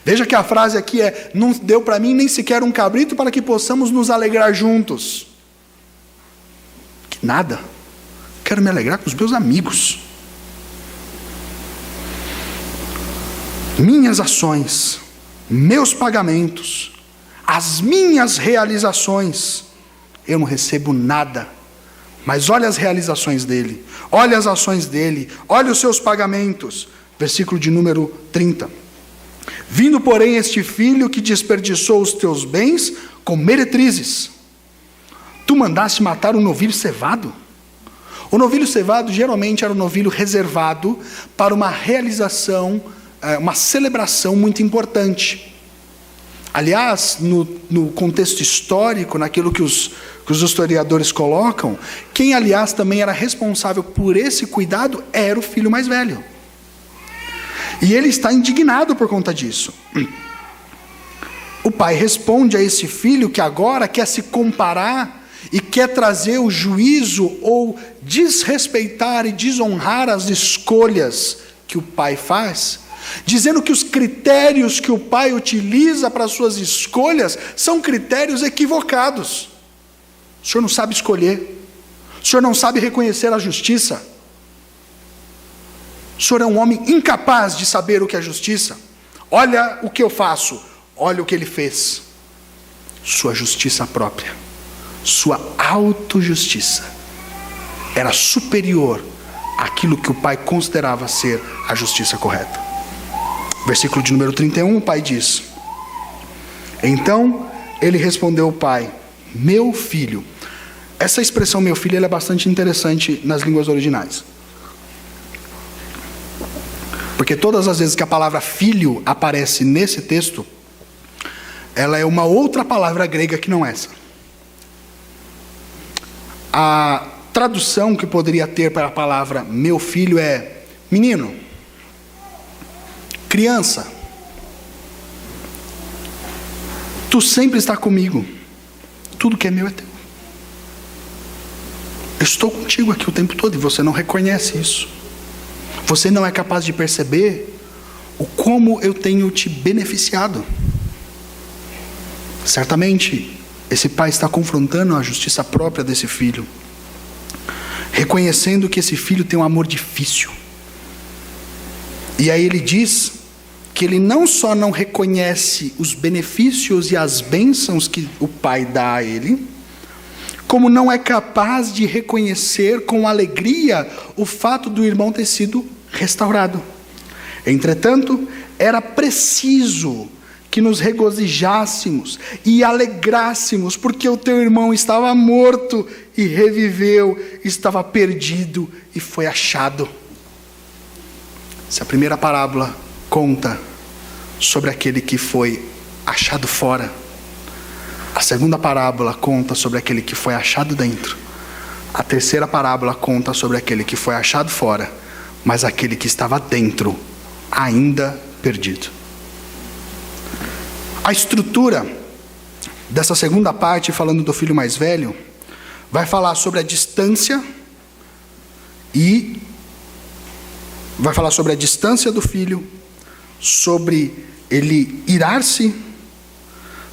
Veja que a frase aqui é: não deu para mim nem sequer um cabrito para que possamos nos alegrar juntos. Que nada. Quero me alegrar com os meus amigos. Minhas ações, meus pagamentos, as minhas realizações, eu não recebo nada. Mas olha as realizações dele, olha as ações dele, olha os seus pagamentos. Versículo de número 30. Vindo, porém, este filho que desperdiçou os teus bens com meretrizes, tu mandaste matar um novilho cevado? O novilho cevado geralmente era um novilho reservado para uma realização, uma celebração muito importante. Aliás, no contexto histórico, naquilo que os historiadores colocam, quem aliás também era responsável por esse cuidado era o filho mais velho. E ele está indignado por conta disso. O pai responde a esse filho que agora quer se comparar e quer trazer o juízo ou desrespeitar e desonrar as escolhas que o pai faz, dizendo que os critérios que o pai utiliza para suas escolhas são critérios equivocados. O senhor não sabe escolher, o senhor não sabe reconhecer a justiça, o senhor é um homem incapaz de saber o que é justiça. Olha o que eu faço, olha o que ele fez. Sua justiça própria, sua autojustiça era superior àquilo que o pai considerava ser a justiça correta. Versículo de número 31, o pai diz: então ele respondeu ao pai: meu filho. Essa expressão meu filho ela é bastante interessante nas línguas originais. Porque todas as vezes que a palavra filho aparece nesse texto, ela é uma outra palavra grega que não essa. A tradução que poderia ter para a palavra meu filho é menino, criança. Tu sempre está comigo. Tudo que é meu é teu. Eu estou contigo aqui o tempo todo e você não reconhece isso. Você não é capaz de perceber o como eu tenho te beneficiado. Certamente, esse pai está confrontando a justiça própria desse filho, reconhecendo que esse filho tem um amor difícil. E aí ele diz que ele não só não reconhece os benefícios e as bênçãos que o pai dá a ele, como não é capaz de reconhecer com alegria o fato do irmão ter sido restaurado. Entretanto, era preciso que nos regozijássemos e alegrássemos, porque o teu irmão estava morto e reviveu, estava perdido e foi achado. Se a primeira parábola conta sobre aquele que foi achado fora. A segunda parábola conta sobre aquele que foi achado dentro. A terceira parábola conta sobre aquele que foi achado fora, mas aquele que estava dentro, ainda perdido. A estrutura dessa segunda parte, falando do filho mais velho, vai falar sobre a distância do filho, sobre ele irar-se,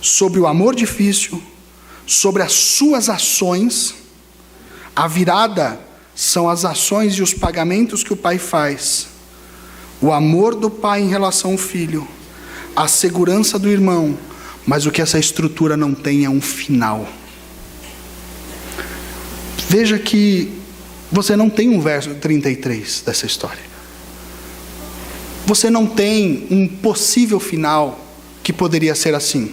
sobre o amor difícil, sobre as suas ações. A virada são as ações e os pagamentos que o pai faz. O amor do pai em relação ao filho, a segurança do irmão, mas o que essa estrutura não tem é um final. Veja que você não tem um verso 33 dessa história. Você não tem um possível final que poderia ser assim.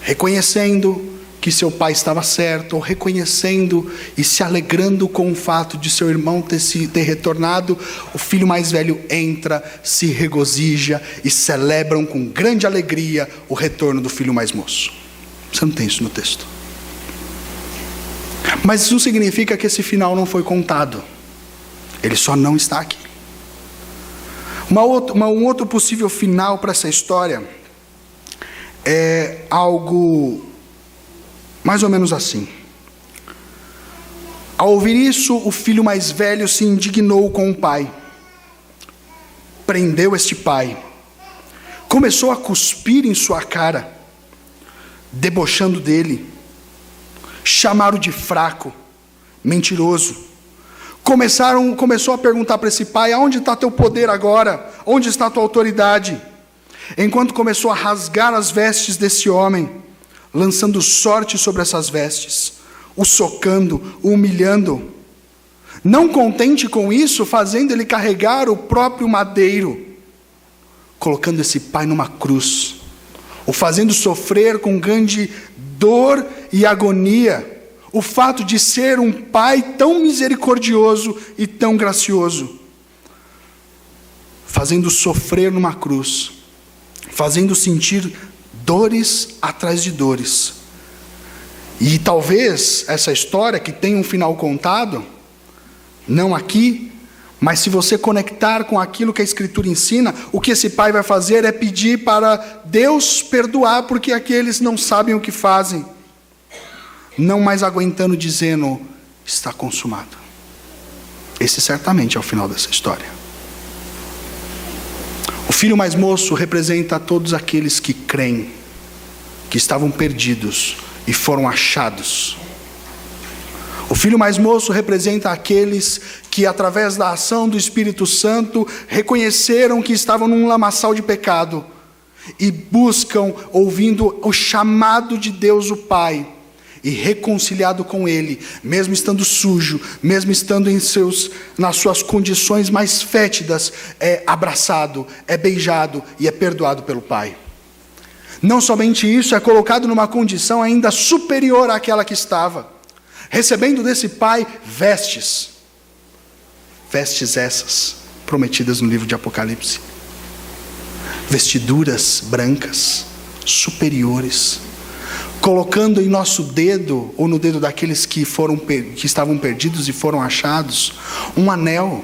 Reconhecendo que seu pai estava certo, ou reconhecendo e se alegrando com o fato de seu irmão ter retornado, o filho mais velho entra, se regozija e celebram com grande alegria o retorno do filho mais moço. Você não tem isso no texto. Mas isso significa que esse final não foi contado. Ele só não está aqui. Um outro possível final para essa história é algo mais ou menos assim. Ao ouvir isso, o filho mais velho se indignou com o pai. Prendeu este pai. Começou a cuspir em sua cara, debochando dele. Chamaram de fraco, mentiroso. Começou a perguntar para esse pai: aonde está teu poder agora? Onde está tua autoridade? Enquanto começou a rasgar as vestes desse homem, lançando sorte sobre essas vestes, o socando, o humilhando. Não contente com isso, fazendo ele carregar o próprio madeiro, colocando esse pai numa cruz, o fazendo sofrer com grande dor e agonia, o fato de ser um pai tão misericordioso e tão gracioso, fazendo sofrer numa cruz, fazendo sentir dores atrás de dores. E talvez essa história que tem um final contado, não aqui, mas se você conectar com aquilo que a Escritura ensina, o que esse pai vai fazer é pedir para Deus perdoar, porque aqueles não sabem o que fazem. Não mais aguentando, dizendo: está consumado. Esse certamente é o final dessa história. O filho mais moço representa todos aqueles que creem, que estavam perdidos e foram achados. O filho mais moço representa aqueles que, através da ação do Espírito Santo, reconheceram que estavam num lamaçal de pecado e buscam, ouvindo o chamado de Deus o Pai, e reconciliado com Ele, mesmo estando sujo, mesmo estando nas suas condições mais fétidas, é abraçado, é beijado e é perdoado pelo Pai. Não somente isso, é colocado numa condição ainda superior àquela que estava, recebendo desse Pai vestes essas prometidas no livro de Apocalipse, vestiduras brancas, superiores, colocando em nosso dedo, ou no dedo daqueles que estavam perdidos e foram achados, um anel.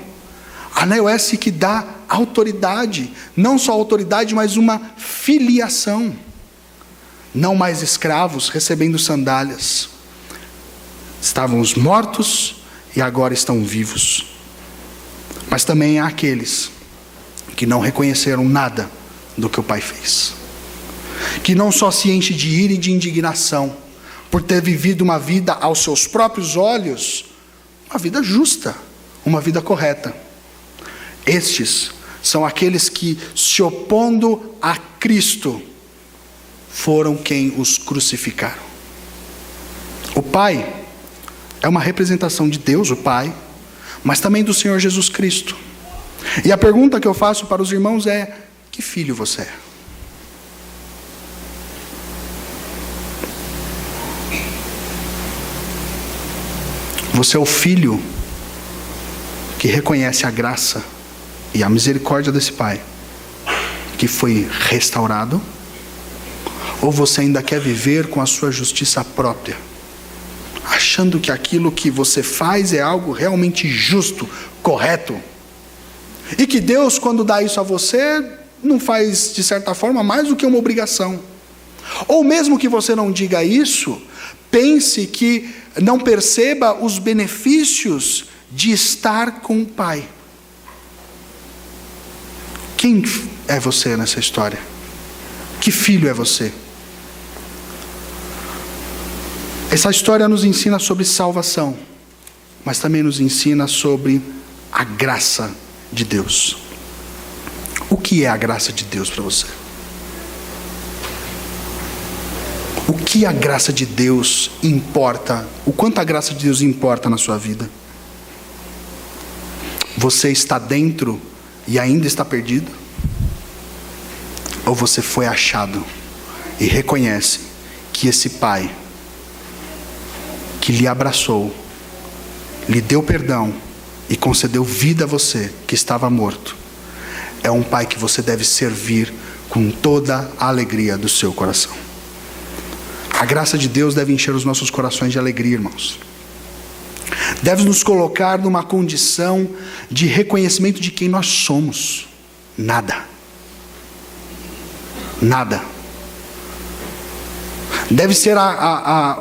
Anel esse que dá autoridade, não só autoridade, mas uma filiação. Não mais escravos recebendo sandálias. Estavam os mortos e agora estão vivos. Mas também há aqueles que não reconheceram nada do que o Pai fez, que não só se enche de ira e de indignação por ter vivido uma vida aos seus próprios olhos, uma vida justa, uma vida correta. Estes são aqueles que, se opondo a Cristo, foram quem os crucificaram. O Pai é uma representação de Deus, o Pai, mas também do Senhor Jesus Cristo. E a pergunta que eu faço para os irmãos é: que filho você é? Você é o filho que reconhece a graça e a misericórdia desse Pai, que foi restaurado? Ou você ainda quer viver com a sua justiça própria, achando que aquilo que você faz é algo realmente justo, correto? E que Deus, quando dá isso a você, não faz, de certa forma, mais do que uma obrigação. Ou mesmo que você não diga isso, pense que não perceba os benefícios de estar com o Pai. Quem é você nessa história? Que filho é você? Essa história nos ensina sobre salvação, mas também nos ensina sobre a graça de Deus. O que é a graça de Deus para você? O que a graça de Deus importa? O quanto a graça de Deus importa na sua vida? Você está dentro e ainda está perdido? Ou você foi achado e reconhece que esse Pai que lhe abraçou, lhe deu perdão e concedeu vida a você que estava morto, é um Pai que você deve servir com toda a alegria do seu coração? A graça de Deus deve encher os nossos corações de alegria, irmãos. Deve nos colocar numa condição de reconhecimento de quem nós somos. Nada. Deve ser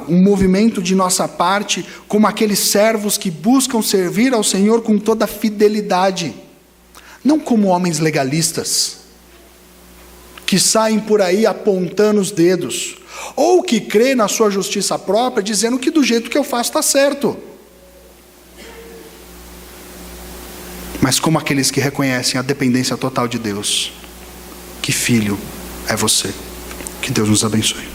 um movimento de nossa parte, como aqueles servos que buscam servir ao Senhor com toda fidelidade. Não como homens legalistas, que saem por aí apontando os dedos, ou que crê na sua justiça própria, dizendo que do jeito que eu faço está certo. Mas como aqueles que reconhecem a dependência total de Deus. Que filho é você? Que Deus nos abençoe.